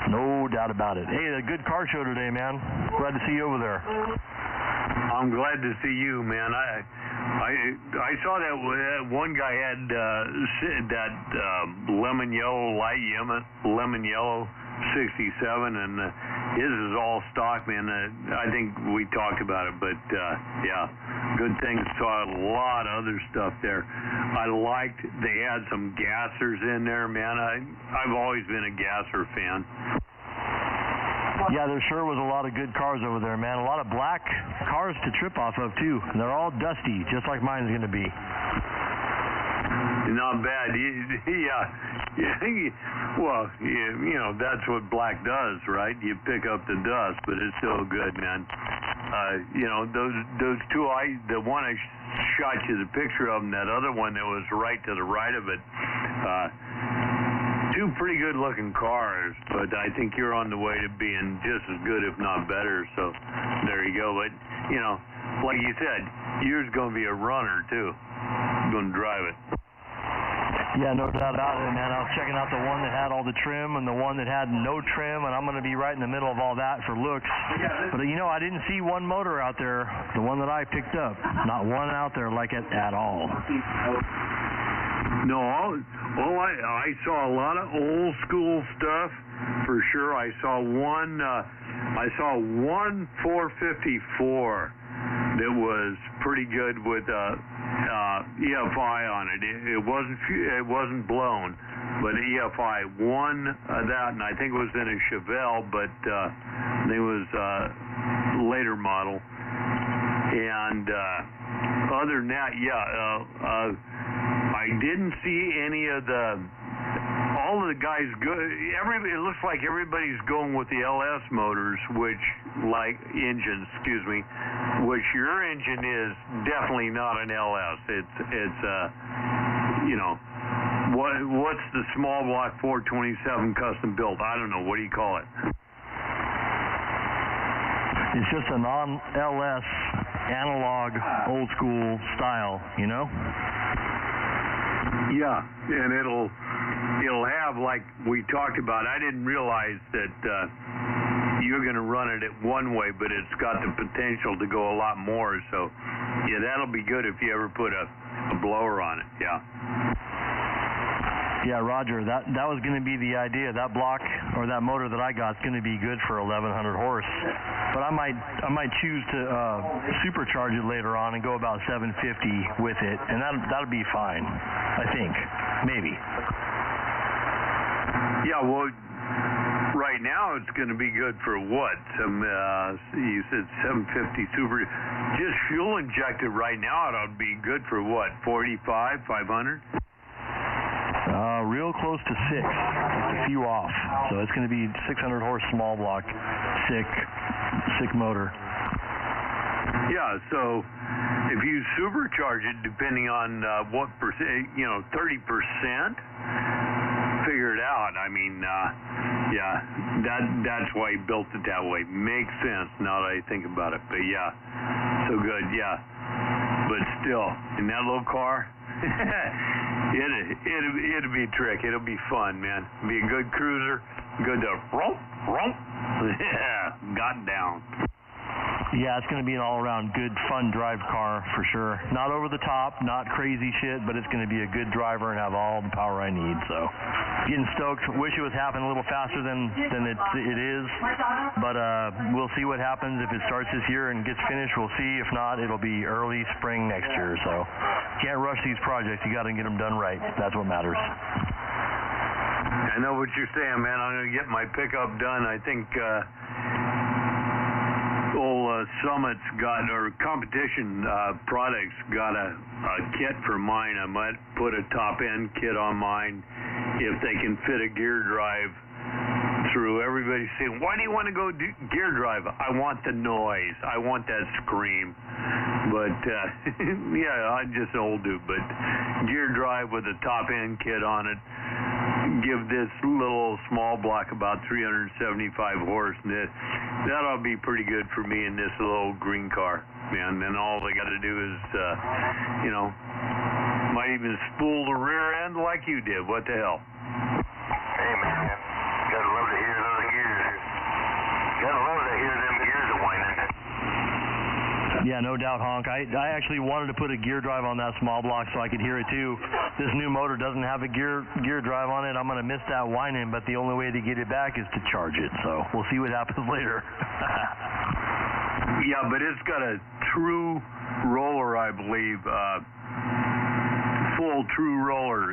No doubt about it. Hey, a good car show today, man. Glad to see you over there. I'm glad to see you, man. I saw that one guy had that lemon yellow, light lemon yellow 67, and his is all stock, man. I think we talked about it, but yeah, good thing. Saw a lot of other stuff there. I liked they had some gassers in there, man. I've always been a gasser fan. Yeah, there sure was a lot of good cars over there, man. A lot of black cars to trip off of, too. And they're all dusty, just like mine's going to be. Not bad. Well, you know, that's what black does, right? You pick up the dust, but it's still good, man. You know, those two, the one I shot you the picture of, and that other one that was right to the right of it, two pretty good-looking cars, but I think you're on the way to being just as good, if not better, so there you go. But, you know, like you said, yours going to be a runner, too. Going to drive it. Yeah, no doubt about it, man. I was checking out the one that had all the trim and the one that had no trim, and I'm going to be right in the middle of all that for looks. But, you know, I didn't see one motor out there, the one that I picked up. Not one out there like it at all. No, I saw a lot of old school stuff for sure. I saw one 454 that was pretty good with EFI on it. It wasn't blown, but EFI won that, and I think it was in a Chevelle, but it was later model. And other than that, yeah. I didn't see any of all of the guys go. It looks like everybody's going with the LS motors, which which your engine is definitely not an LS. It's you know, what's the small block 427 custom built? I don't know. What do you call it? It's just a non-LS analog old school style, you know? Yeah, and it'll have, like we talked about, I didn't realize that you're going to run it at one way, but it's got the potential to go a lot more, so yeah, that'll be good if you ever put a blower on it, yeah. Yeah, Roger, that was going to be the idea. That block, or that motor that I got, is going to be good for 1,100 horse. But I might choose to supercharge it later on and go about 750 with it, and that'll be fine, I think. Maybe. Yeah, well, right now it's going to be good for what? You said 750 super. Just fuel injected right now, it ought to be good for what? 45, 500? Real close to 6, a few off. So it's going to be 600 horse small block, sick motor. Yeah, so if you supercharge it, depending on what percent, 30%, figure it out. I mean, yeah, that's why he built it that way. Makes sense now that I think about it. But yeah, so good, yeah. But still, in that little car, it'll be a trick. It'll be fun, man. Be a good cruiser. Good to romp. Yeah, got down. Yeah, it's going to be an all-around good, fun drive car for sure. Not over the top, not crazy shit, but it's going to be a good driver and have all the power I need. So, getting stoked. Wish it was happening a little faster than it is, but we'll see what happens. If it starts this year and gets finished, we'll see. If not, it'll be early spring next year. So, can't rush these projects. You got to get them done right. That's what matters. I know what you're saying, man. I'm going to get my pickup done. I think Summit's got, or competition products got a kit for mine. I might put a top end kit on mine if they can fit a gear drive through. Everybody's saying, why do you want to go gear drive? I want the noise. I want that scream. But yeah, I'm just an old dude, but gear drive with a top end kit on it, give this little small block about 375 horse, and that'll be pretty good for me in this little green car, man. Then all they got to do is, might even spool the rear end like you did. What the hell? Hey, man, gotta love to hear those gear Yeah, no doubt, Honk. I actually wanted to put a gear drive on that small block so I could hear it too. This new motor doesn't have a gear drive on it. I'm going to miss that whining, but the only way to get it back is to charge it. So we'll see what happens later. Yeah, but it's got a true roller, I believe, full true roller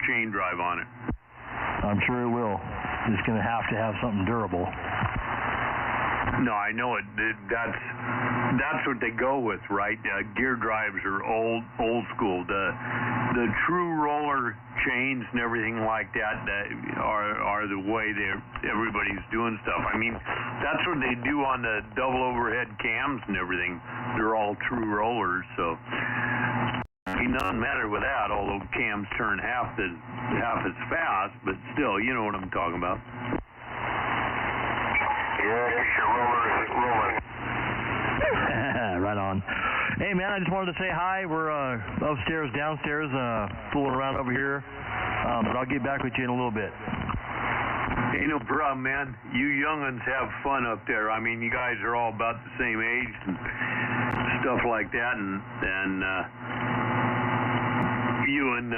chain drive on it. I'm sure it will. It's going to have something durable. No, I know it. That's what they go with, right? Gear drives are old school. The true roller chains and everything like that are the way everybody's doing stuff. I mean, that's what they do on the double overhead cams and everything. They're all true rollers, so it doesn't matter with that. Although cams turn half as fast, but still, you know what I'm talking about. Yeah, your roller is rolling. Right on. Hey, man, I just wanted to say hi. We're upstairs, downstairs, fooling around over here. But I'll get back with you in a little bit. Ain't no problem, man. You young'uns have fun up there. I mean, you guys are all about the same age and stuff like that. And you and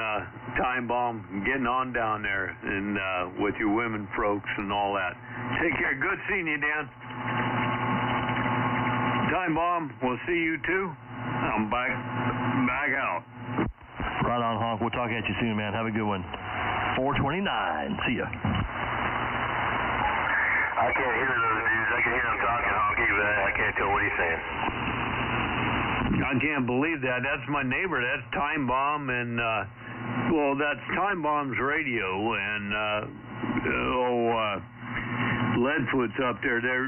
Time Bomb getting on down there and with your women folks and all that. Take care. Good seeing you, Dan. Time Bomb, we'll see you too. I'm back out. Right on, Honk. We'll talk at you soon, man. Have a good one. 429. See ya. I can't hear those dudes. I can hear them talking, Honky, but I can't tell what he's saying. I can't believe that. That's my neighbor. That's Time Bomb, and well, that's Time Bomb's radio, and Leadfoot's up there. They're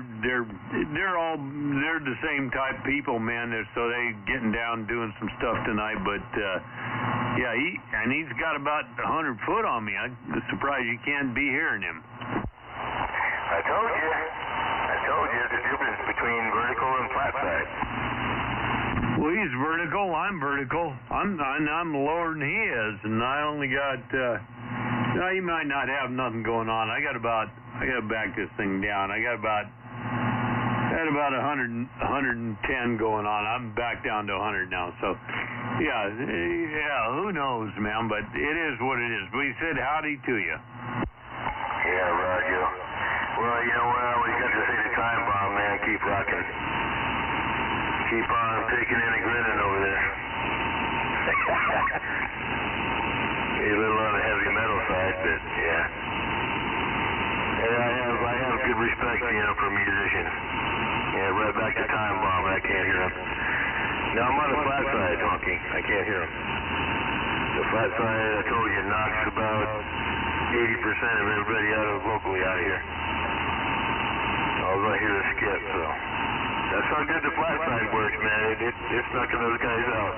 the same type people, man. So they getting down doing some stuff tonight, but yeah, he's got about 100 foot on me. I'm surprised you can't be hearing him. I told you the difference between vertical and flat side. Well, he's vertical. I'm vertical. I'm lower than he is, and I only got. He might not have nothing going on. I got to back this thing down. I got about 110 going on. I'm back down to 100 now. So, yeah. Who knows, man? But it is what it is. But he said howdy to you. Yeah, Roger. Well, you know what? We got to say the Time Bomb, man. Keep rocking. Keep on taking in and grinning over there. He's a little on the heavy metal side, but yeah. And I have good respect, for musicians. Yeah, right back to Time Bomb. I can't hear him. Now I'm on the flat side, Honky. I can't hear him. The flat side, I told you, knocks about 80% of everybody locally out of here. All I hear is skip, so. That's how good the flat side works, man. It's knocking those guys out.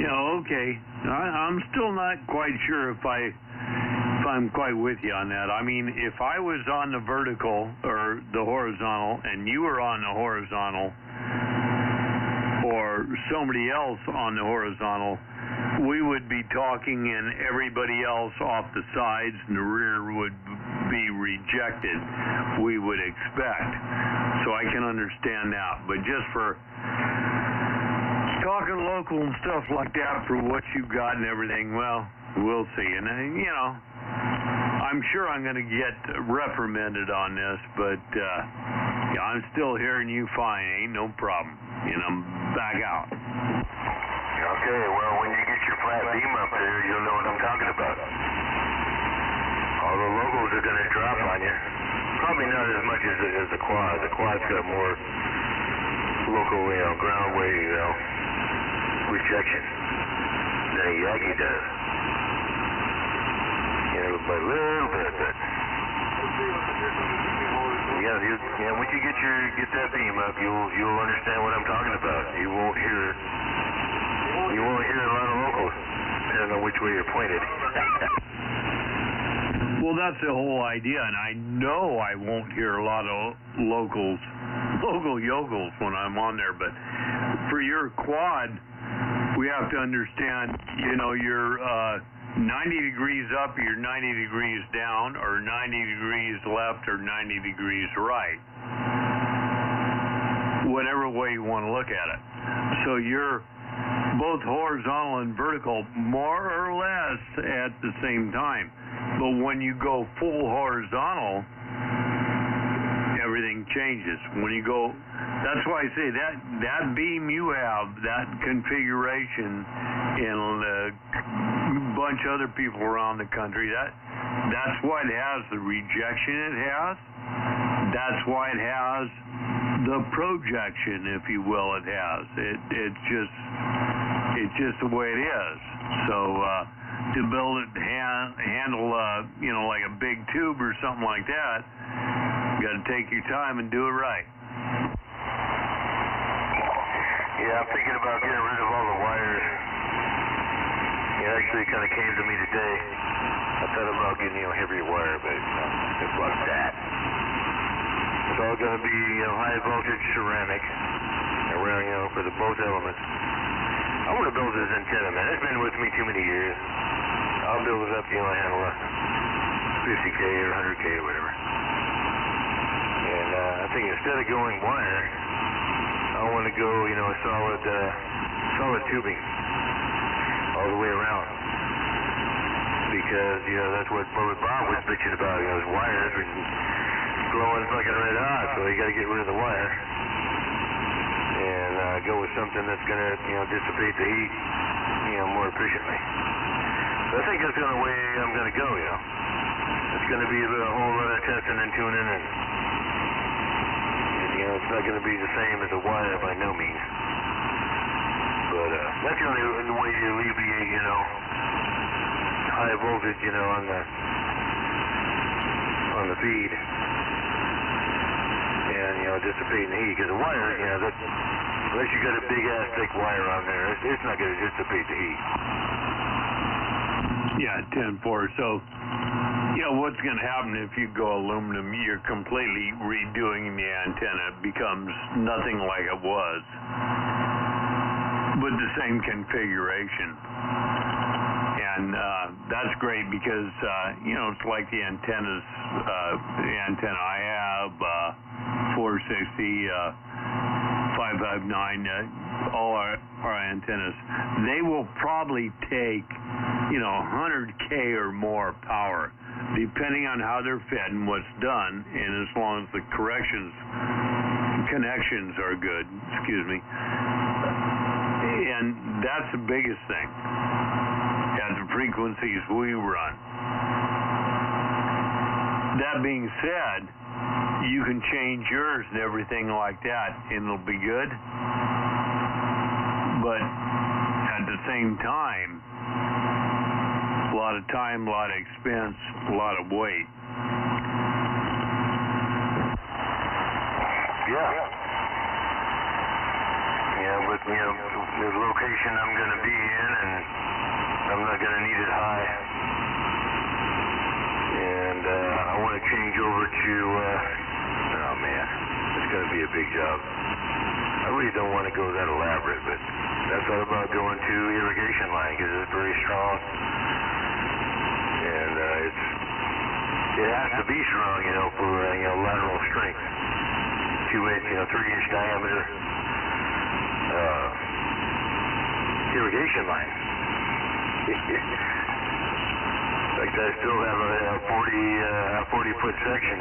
Yeah, okay. I'm still not quite sure if I'm quite with you on that. I mean, if I was on the vertical or the horizontal and you were on the horizontal or somebody else on the horizontal, we would be talking and everybody else off the sides and the rear would be rejected, we would expect. So I can understand that. But just for talking local and stuff like that for what you got and everything, well, we'll see. And, I'm sure I'm going to get reprimanded on this, but yeah, I'm still hearing you fine. Ain't no problem. And I'm back out. Okay, well, when you get your flat beam up there, you'll know what I'm talking about. All the logos are going to drop on you. Probably not as much as the quad. The quad's got more local, ground weight, rejection than a Yagi does. By a little bit, but yeah, once you get that beam up, you'll understand what I'm talking about. You won't hear a lot of locals, depending on which way you're pointed. Well, that's the whole idea, and I know I won't hear a lot of local yokels when I'm on there, but for your quad, we have to understand, you're 90 degrees up, you're 90 degrees down, or 90 degrees left, or 90 degrees right. whatever way you want to look at it. So you're both horizontal and vertical more or less at the same time. But when you go full horizontal, everything changes. When you go, that's why I say that beam you have, that configuration, and a bunch of other people around the country, that's why it has the rejection it has. That's why it has the projection, if you will, it has. It's just the way it is. So to build it, handle, like a big tube or something like that, you got to take your time and do it right. Yeah, I'm thinking about getting rid of all the wires. It actually kind of came to me today. I thought about getting, heavier wire, but it's like that. It's all going to be, high voltage ceramic around, for the both elements. I want to build this antenna, man. It's been with me too many years. I'll build it up, handle a 50K or 100K or whatever. And I think instead of going wire, I want to go, solid tubing all the way around. Because, that's what Bob was bitching about, his wires were glowing fucking red hot, so you got to get rid of the wire. And go with something that's going to, dissipate the heat, more efficiently. So I think that's the only way I'm going to go, It's going to be a whole lot of testing and tuning, and it's not going to be the same as a wire by no means. But that's the only way to alleviate, high voltage, on the feed. And, dissipating the heat. Because the wire, unless you got a big ass thick wire on there, it's not going to dissipate the heat. Yeah, 10-4. So, what's going to happen if you go aluminum, you're completely redoing the antenna. It becomes nothing like it was, but the same configuration. And that's great because, it's like the antennas, the antenna I have, 460, 559, all our antennas, they will probably take, 100K or more power, depending on how they're fed and what's done, and as long as the connections are good, and that's the biggest thing at the frequencies we run. That being said, you can change yours and everything like that, and it'll be good. But at the same time, a lot of time, a lot of expense, a lot of weight. But the location I'm going to be in, and I'm not going to need it high. And I want to change over to, oh man, it's going to be a big job. I really don't want to go that elaborate, but that's all about going to irrigation line because it's very strong. And it has to be strong, for lateral strength. 2-inch, 3-inch diameter irrigation line. In fact, I still have a 40-foot section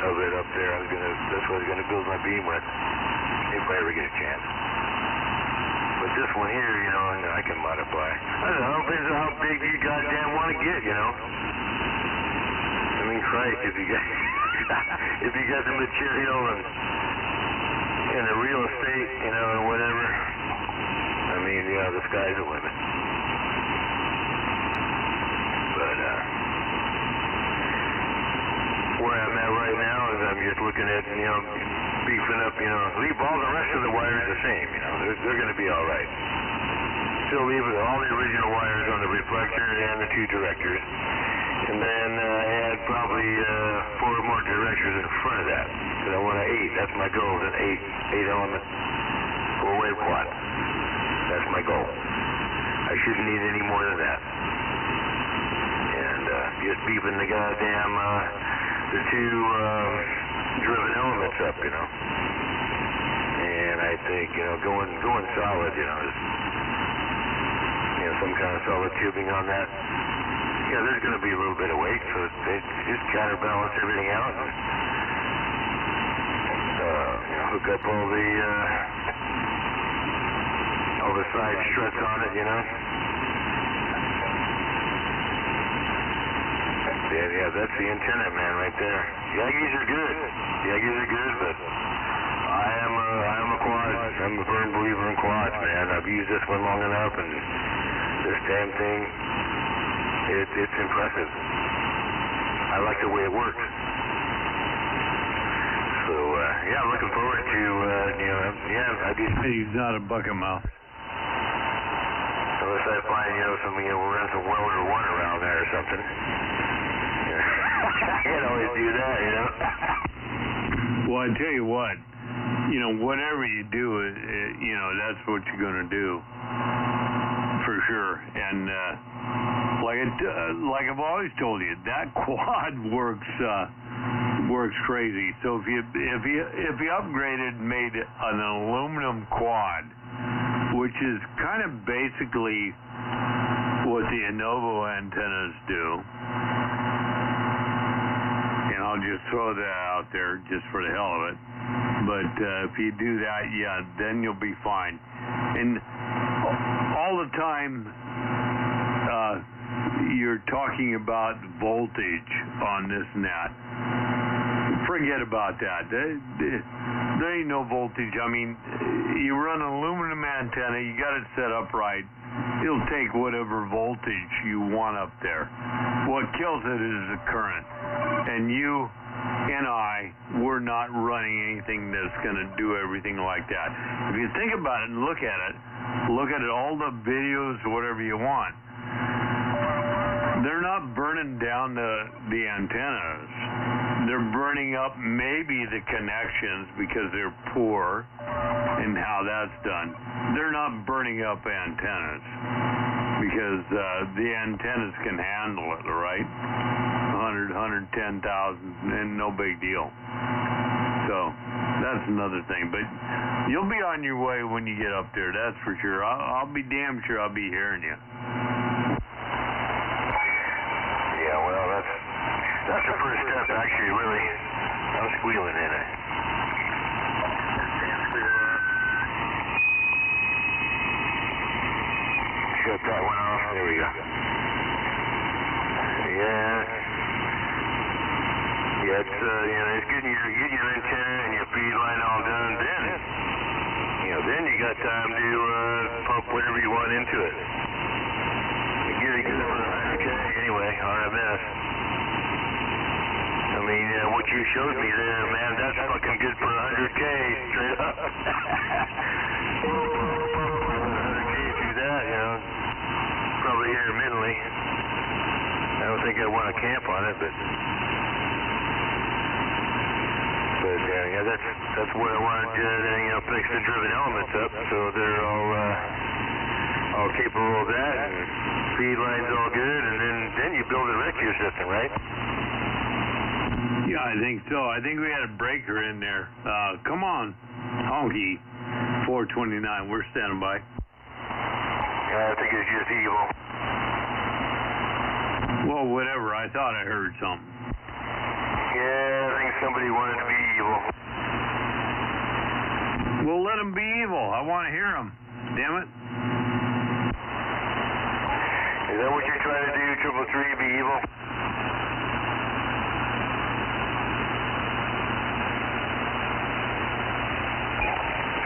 of it up there. That's what I was gonna build my beam with, if I ever get a chance. But this one here, I can modify. I don't know, depends on how big you goddamn want to get, I mean, Christ, if you got the material and the real estate, and whatever, I mean, the sky's the limit. But where I'm at right now is I'm just looking at, beefing up, leave all the rest of the wires the same, they're going to be all right. Still leave all the original wires on the reflector and the 2 directors. And then add probably 4 more directors in front of that. Because I want an 8. That's my goal, an 8 element 4-wave quad. That's my goal. I shouldn't need any more than that. And just beeping the goddamn, the 2 driven elements up, think, going solid, some kind of solid tubing on that. Yeah, there's going to be a little bit of weight, so they just counterbalance everything out. And, hook up all the side struts on it, Yeah, that's the antenna, man, right there. Yagis are good. But I'm a quad. I'm a firm believer in quads, man. I've used this one long enough, and this damn thing, it's impressive. I like the way it works. So, yeah, I'm looking forward to, I do. He's not a bucket mouth. Unless I find, we'll run some welder one around there or something. I can always do that, Well, I tell you what, whatever you do, that's what you're going to do, for sure. And like I've always told you, that quad works crazy. So if you upgraded and made an aluminum quad, which is kind of basically what the Innovo antennas do. And I'll just throw that out there just for the hell of it. But if you do that, yeah, then you'll be fine. And all the time you're talking about voltage on this net. Forget about that. There ain't no voltage. I mean, you run an aluminum antenna, you got it set up right. It'll take whatever voltage you want up there. What kills it is the current. And you and we're not running anything that's going to do everything like that. If you think about it and look at it, all the videos, whatever you want, they're not burning down the antennas. They're burning up maybe the connections because they're poor and how that's done. They're not burning up antennas because the antennas can handle it, right? 100, 110,000 and no big deal. So that's another thing. But you'll be on your way when you get up there, that's for sure. I'll be damn sure I'll be hearing you. Yeah, well, that's the first step, actually, really. I'm squealing in it. Shut that one off. There we go. Yeah, it's getting your antenna and your feed line all done. Then you got time to pump whatever you want into it. Get it good for 100K anyway, RMS. I mean, what you showed me there, man, that's fucking good for 100K, straight up. 100K through that, probably intermittently. I don't think I want to camp on it, but yeah, that's where I wanted to, fix the driven elements up, so they're all capable of that, and feed line's all good, and then you build a rec to your system, right? Yeah, I think so. I think we had a breaker in there. Come on, Honky, 429, we're standing by. I think it's just evil. Well, whatever, I thought I heard something. Yeah, I think somebody wanted to be evil. Well, let them be evil. I want to hear them. Damn it. Is that what you're trying to do, 333, be evil?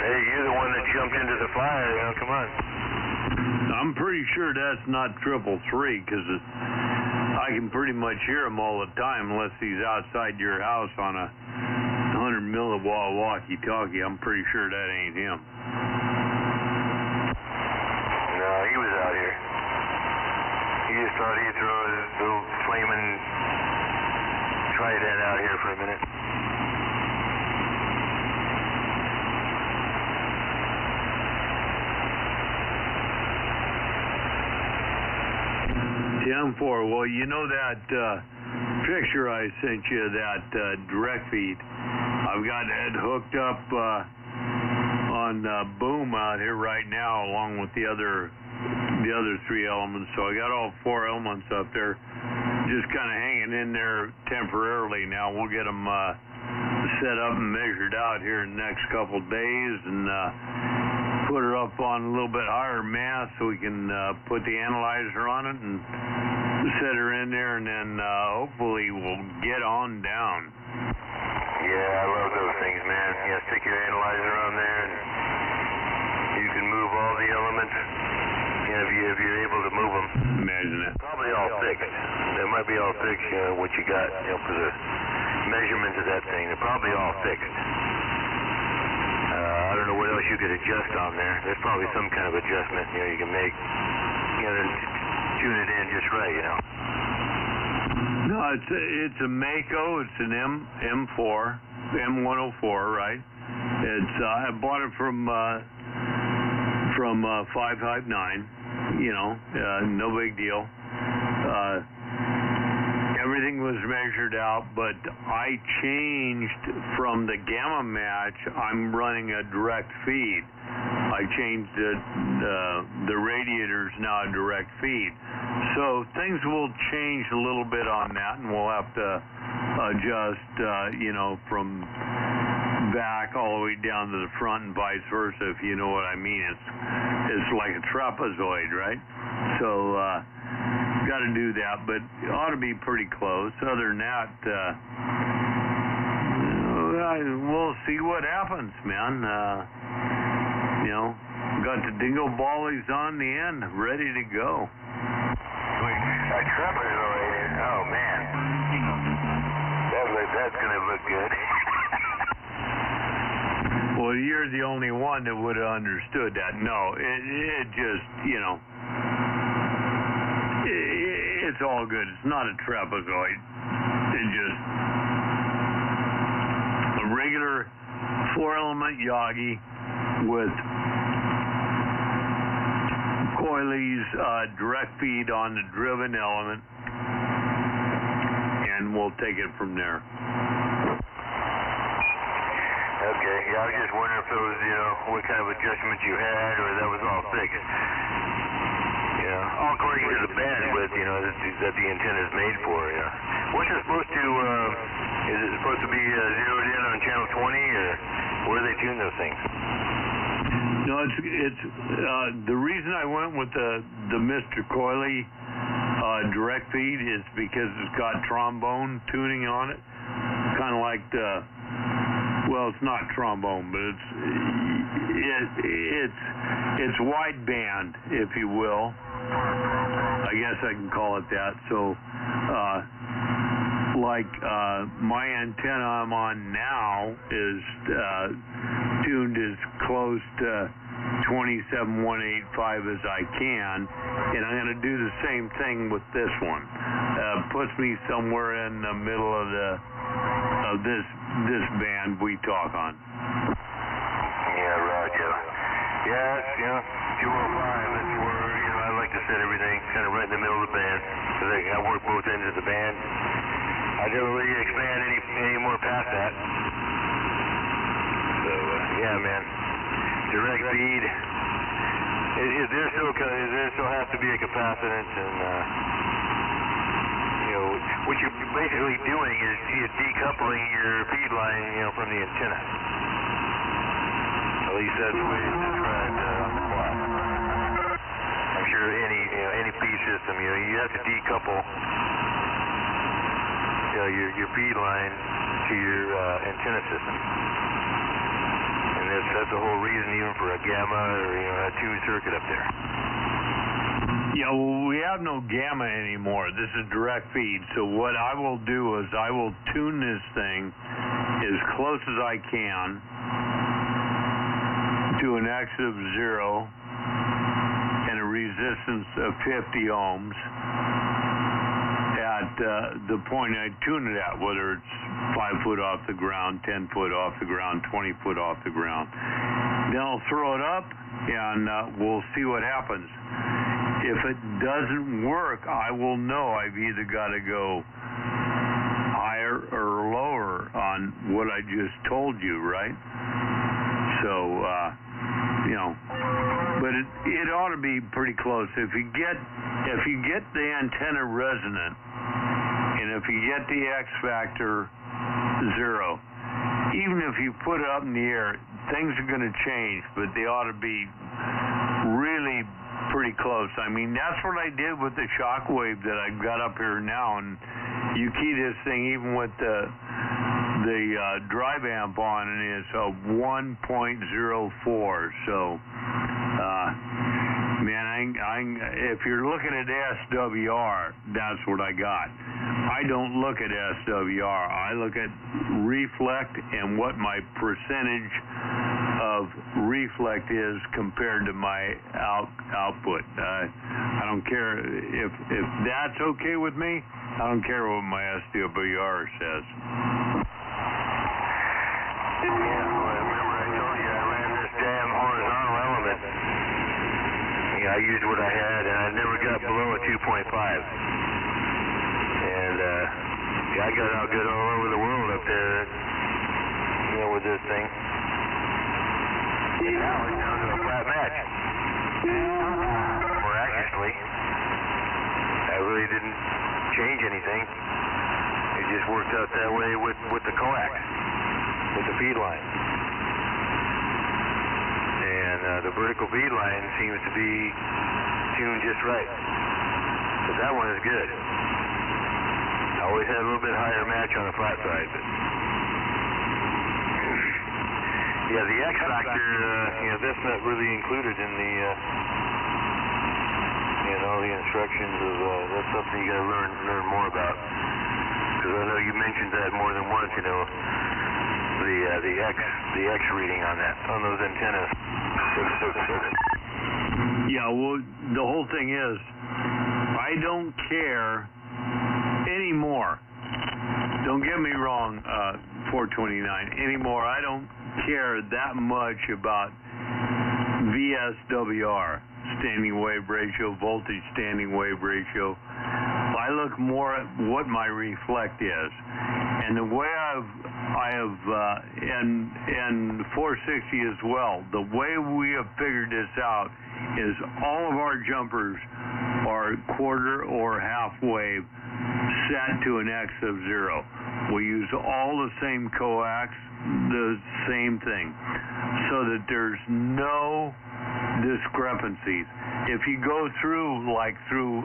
Hey, you're the one that jumped into the fire, come on. I'm pretty sure that's not 333, because I can pretty much hear him all the time, unless he's outside your house on a 100 milliwatt walkie-talkie. I'm pretty sure that ain't him. No, he was out here. He just thought he'd throw his little flaming trident out here for a minute. 10-4. Well, you know that picture I sent you, that direct feed, I've got it hooked up on on boom out here right now, along with the other three elements. So I got all four elements up there, just kind of hanging in there temporarily. Now we'll get them set up and measured out here in the next couple days, and put her up on a little bit higher mass so we can put the analyzer on it and set her in there, and then hopefully we'll get on down. Yeah, I love those things, man. Yeah, stick your analyzer on there, and you can move all the elements. Yeah, if you're able to move them. Imagine it. Probably all fixed. They might be all fixed, what you got, for the measurements of that thing. They're probably all fixed. I don't know what else you could adjust on there. There's probably some kind of adjustment, you can make, to tune it in just right, No, it's a Mako. It's an M4, M104, right? It's I bought it from 559. No big deal. Everything was measured out, but I changed from the gamma match. I'm running a direct feed. I changed the radiators now a direct feed. So things will change a little bit on that, and we'll have to adjust, from back all the way down to the front and vice versa, if you know what I mean. It's like a trapezoid, right? So got to do that, but it ought to be pretty close. Other than that, we'll see what happens, man. Got the dingo ballies on the end, ready to go. A trapezoid, oh man. That's going to look good. Well, you're the only one that would have understood that. No, it just, it's all good. It's not a trapezoid. It's just a regular 4-element Yagi with coilies, direct feed on the driven element, and we'll take it from there. Okay, yeah, I was just wondering if it was, what kind of adjustments you had, or that was all fixed. All according to the bandwidth, that the antenna is made for, What's it supposed to, is it supposed to be zeroed in on channel 20, or where do they tune those things? No, it's the reason I went with the Mr. Coily direct feed is because it's got trombone tuning on it, kind of like the. Well, it's not trombone, but it's wideband, if you will. I guess I can call it that. So, my antenna I'm on now is tuned as close to 27185 as I can, and I'm going to do the same thing with this one. Puts me somewhere in the middle of this band we talk on. Yeah, roger. Yeah, it's, 205, that's where, I like to set everything kind of right in the middle of the band, because I work both ends of the band. I don't really expand any more past that. So, yeah, man. Direct feed. There still has to be a capacitance, and, what you're basically doing is you're decoupling your feed line, from the antenna. At least that's the way it's described on the plot. I'm sure any feed system, you have to decouple, your feed line to your antenna system. And that's the whole reason, even for a gamma or a tuned circuit up there. Yeah, well, we have no gamma anymore. This is direct feed. So what I will do is I will tune this thing as close as I can to an exit of 0 and a resistance of 50 ohms at the point I tune it at, whether it's 5 foot off the ground, 10 foot off the ground, 20 foot off the ground. Then I'll throw it up, and we'll see what happens. If it doesn't work, I will know I've either got to go higher or lower on what I just told you, right? So you know, but it ought to be pretty close. If you get the antenna resonant, and if you get the X factor 0, even if you put it up in the air, things are going to change, but they ought to be really pretty close. I mean, that's what I did with the shockwave that I've got up here now, and you key this thing even with the drive amp on, and it's a 1.04. So, man, if you're looking at SWR, that's what I got. I don't look at SWR. I look at reflect and what my percentage of reflect is compared to my output. I don't care if that's okay with me. I don't care what my SWR says. Yeah, well, I remember I told you I ran this damn horizontal element. Yeah, I used what I had, and I never got below a 2.5. And yeah, I got out good all over the world up there, you know, with this thing. And now it's down to a flat match. Miraculously, I really didn't change anything. It just worked out that way with the coax, with the feed line. And the vertical feed line seems to be tuned just right. But that one is good. I always had a little bit higher match on the flat side, but yeah, the X factor, you know, that's not really included in the, you know, the instructions of, that's something you gotta learn more about. Because I know you mentioned that more than once, you know, the X reading on those antennas. Yeah, well, the whole thing is, I don't care anymore. Don't get me wrong, 429, anymore. I don't care that much about VSWR, standing wave ratio, voltage standing wave ratio. I look more at what my reflect is. And the way and 460 as well, the way we have figured this out is all of our jumpers are quarter or half wave set to an X of 0. We use all the same coax, the same thing, so that there's no discrepancies. If you go through, like through,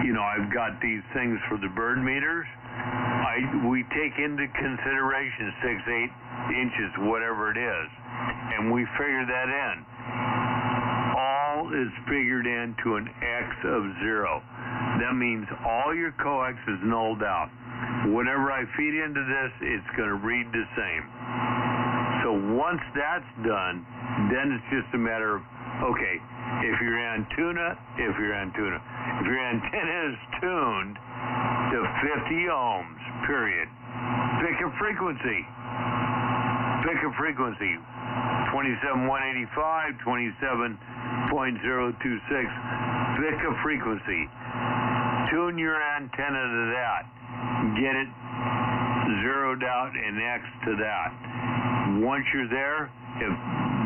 you know, I've got these things for the bird meters. We take into consideration 6/8 inches, whatever it is, and we figure that in. All is figured into an X of 0. That means all your coax is nulled out. Whatever I feed into this, it's going to read the same. So once that's done, then it's just a matter of, okay, if your antenna is tuned to 50 ohms, period, pick a frequency. 27.185, 27.026, pick a frequency. Tune your antenna to that. Get it zeroed out and X to that. Once you're there, if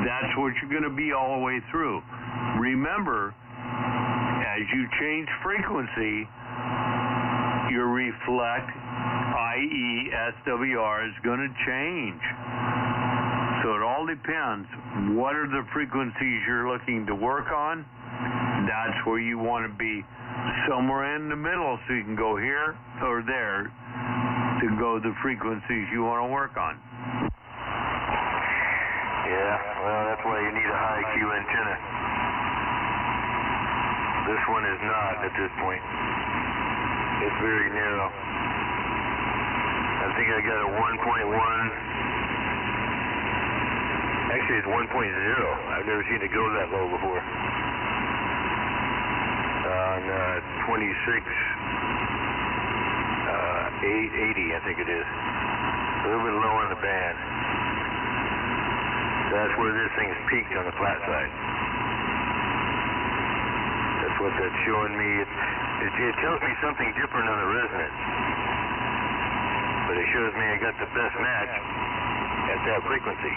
that's what you're going to be all the way through. Remember, as you change frequency, your reflect, i.e. SWR, is going to change. So it all depends. What are the frequencies you're looking to work on? That's where you want to be, somewhere in the middle, so you can go here or there to go the frequencies you want to work on. Yeah, well, that's why you need a high Q antenna. This one is not at this point. It's very narrow. I think I got a 1.1. Actually, it's 1.0. I've never seen it go that low before. On 26.880, I think it is. A little bit low on the band. That's where this thing's peaked on the flat side. That's what that's showing me. It tells me something different on the resonance. But it shows me I got the best match at that frequency.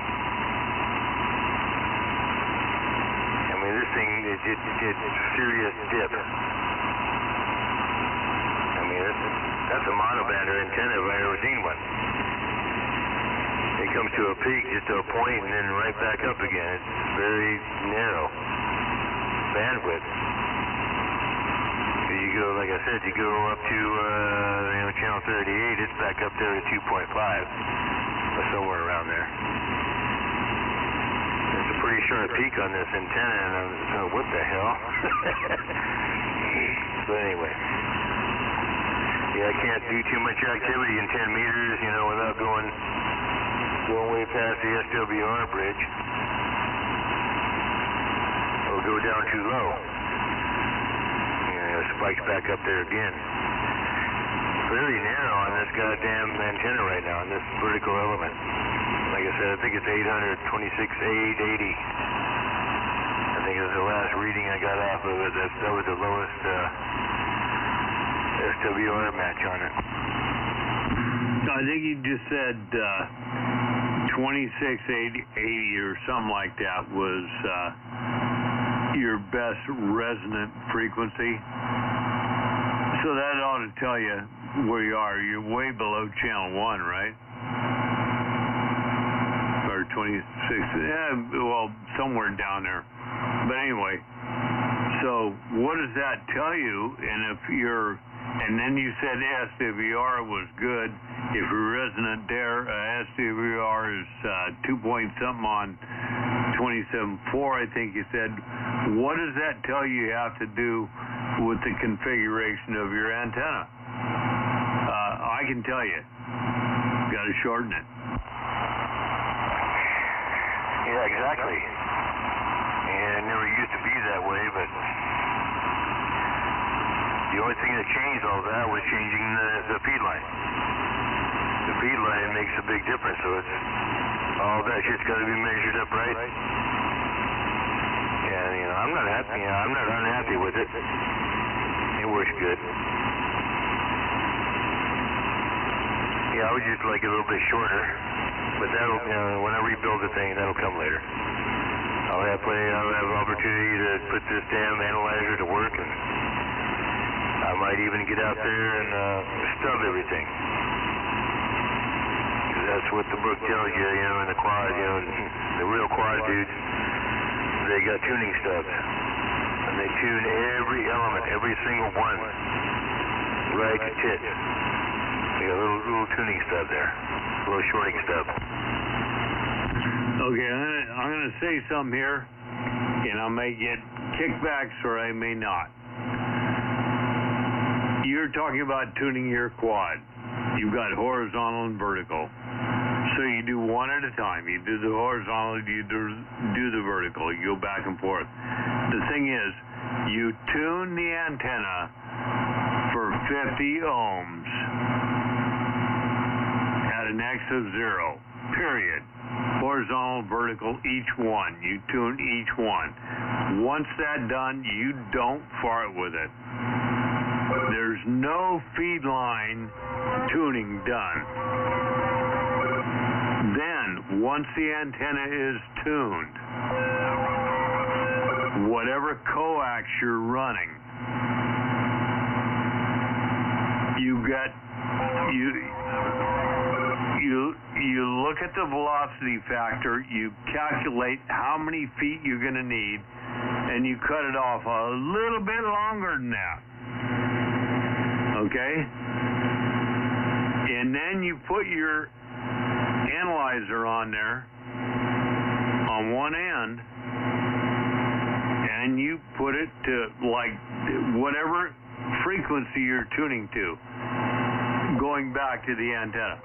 thing, it serious dip. I mean, that's a monobander antenna if I've ever seen one. It comes to a peak, just to a point, and then right back up again. It's very narrow bandwidth. So you go, like I said, you go up to channel 38, it's back up there to 2.5, or somewhere around there. There's a pretty sharp peak on this antenna, and I'm going, what the hell? But anyway, yeah, I can't do too much activity in 10 meters, without going way past the SWR bridge, or go down too low. Spikes back up there again. Very narrow on this goddamn antenna right now, on this vertical element. Like I said, I think it's 826, 880. I think it was the last reading I got off of it. That was the lowest SWR match on it. I think you just said 2680 or something like that was your best resonant frequency. So that ought to tell you where you are. You're way below channel 1, right? Or 26, well, somewhere down there. But anyway, so what does that tell you? And then you said SWR was good. If you're resonant there, SWR is 2 point something on 27.4, I think you said. What does that tell you have to do with the configuration of your antenna? I can tell you. Got to shorten it. Yeah, exactly. And it never used to be that way, but the only thing that changed all that was changing the feed line. The feed line makes a big difference, so it's all that shit's got to be measured up right. And I'm not happy. I'm not unhappy with it. It works good. Yeah, I would just like it a little bit shorter, but that'll, when I rebuild the thing, that'll come later. I'll have opportunity to put this damn analyzer to work, and I might even get out there and stub everything. Because that's what the book tells you, in the quad, the real quad dudes, they got tuning stubs. And they tune every element, every single one, right to tit. They got a little tuning stub there, a little shorting stub. Okay, I'm gonna say something here, and I may get kickbacks or I may not. You're talking about tuning your quad. You've got horizontal and vertical. So you do one at a time. You do the horizontal, you do the vertical. You go back and forth. The thing is, you tune the antenna for 50 ohms at an X of 0, period. Horizontal, vertical, each one. You tune each one. Once that's done, you don't fart with it. There's no feed line tuning done. Then, once the antenna is tuned, whatever coax you're running, you look at the velocity factor, you calculate how many feet you're going to need, and you cut it off a little bit longer than that. Okay? And then you put your analyzer on there on one end, and you put it to like whatever frequency you're tuning to, going back to the antenna.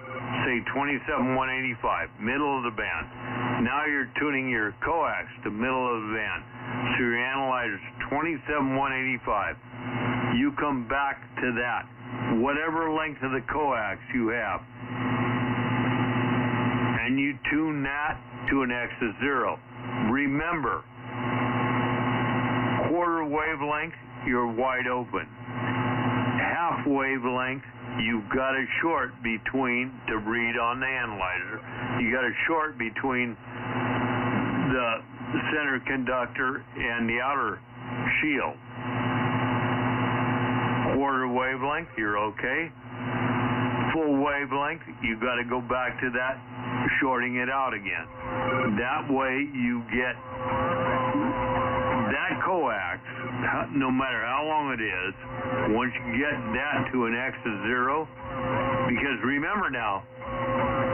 Say 27,185, middle of the band. Now you're tuning your coax to middle of the band. So your analyzer's 27,185. You come back to that, whatever length of the coax you have, and you tune that to an X of 0. Remember, quarter wavelength, you're wide open. Half wavelength, you've got a short between, to read on the analyzer, you got a short between the center conductor and the outer shield. Quarter wavelength, you're okay. Full wavelength, you got to go back to that, shorting it out again. That way you get that coax, no matter how long it is, once you get that to an X of 0, because remember now,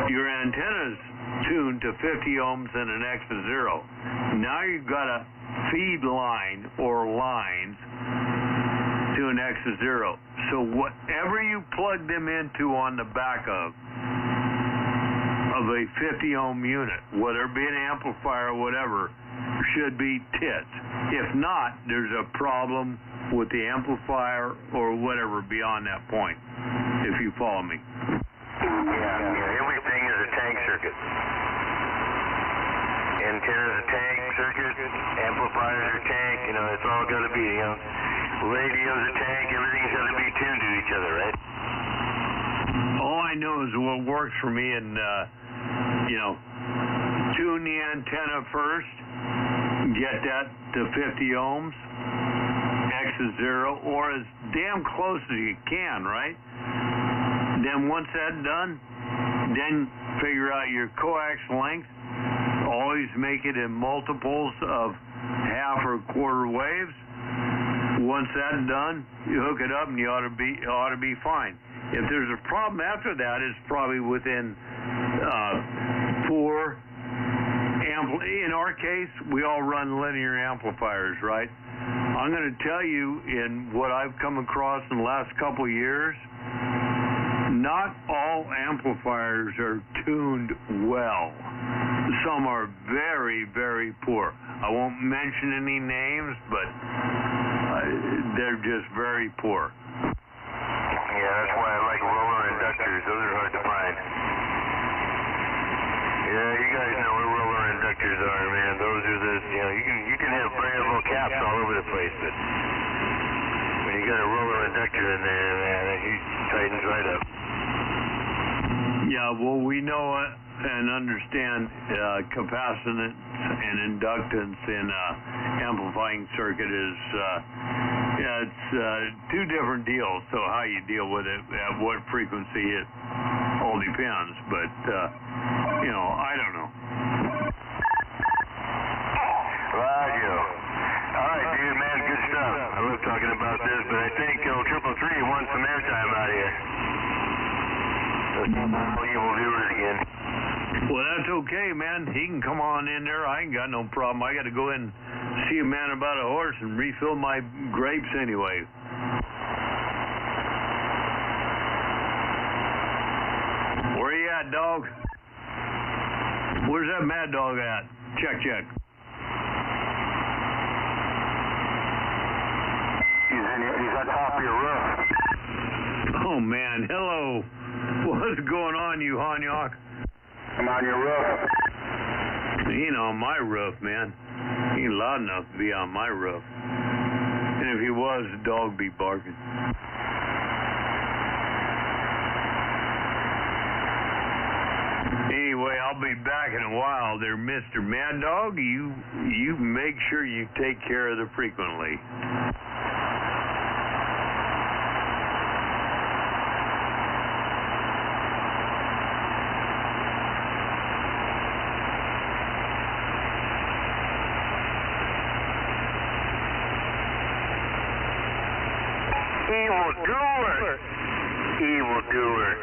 your antenna's tuned to 50 ohms and an X of 0. Now you've got a feed line or lines to an X of 0. So whatever you plug them into on the back of a 50 ohm unit, whether it be an amplifier or whatever, should be tits. If not, there's a problem with the amplifier or whatever beyond that point, if you follow me. Yeah, everything is a tank circuit. Antenna's a tank circuit, amplifiers are tank, it's all got to be, radio's a tank, everything's got to be tuned to each other, right? All I know is what works for me, and, tune the antenna first, get that to 50 ohms, X is 0, or as damn close as you can, right? Then once that's done, then figure out your coax length. Always make it in multiples of half or quarter waves. Once that's done, you hook it up and you ought to be fine. If there's a problem after that, it's probably within in our case, we all run linear amplifiers, right? I'm going to tell you, in what I've come across in the last couple of years, not all amplifiers are tuned well. Some are very, very poor. I won't mention any names, but they're just very poor. Yeah, that's why I like roller inductors. Those are hard to find. Yeah, you guys know what roller inductors are, man. Those are the, you can have variable caps all over the place, but when you got a roller inductor in there, man, he tightens right up. Yeah, well, we know and understand capacitance and inductance in amplifying circuit is it's two different deals. So how you deal with it, at what frequency, it all depends. But I don't know. Roger. All right, dude, man, good stuff. I love talking about this, but I think 333 wants some airtime out here. Evil viewers again. Well, that's okay, man. He can come on in there. I ain't got no problem. I got to go in and see a man about a horse and refill my grapes anyway. Where you at, dog? Where's that mad dog at? Check. He's on top of your roof. Oh, man. Hello. What's going on, you honyak? I'm on your roof. He ain't on my roof, man. He ain't loud enough to be on my roof. And if he was, the dog be barking. Anyway, I'll be back in a while there, Mr. Mad Dog. You make sure you take care of the frequently. Evildoer.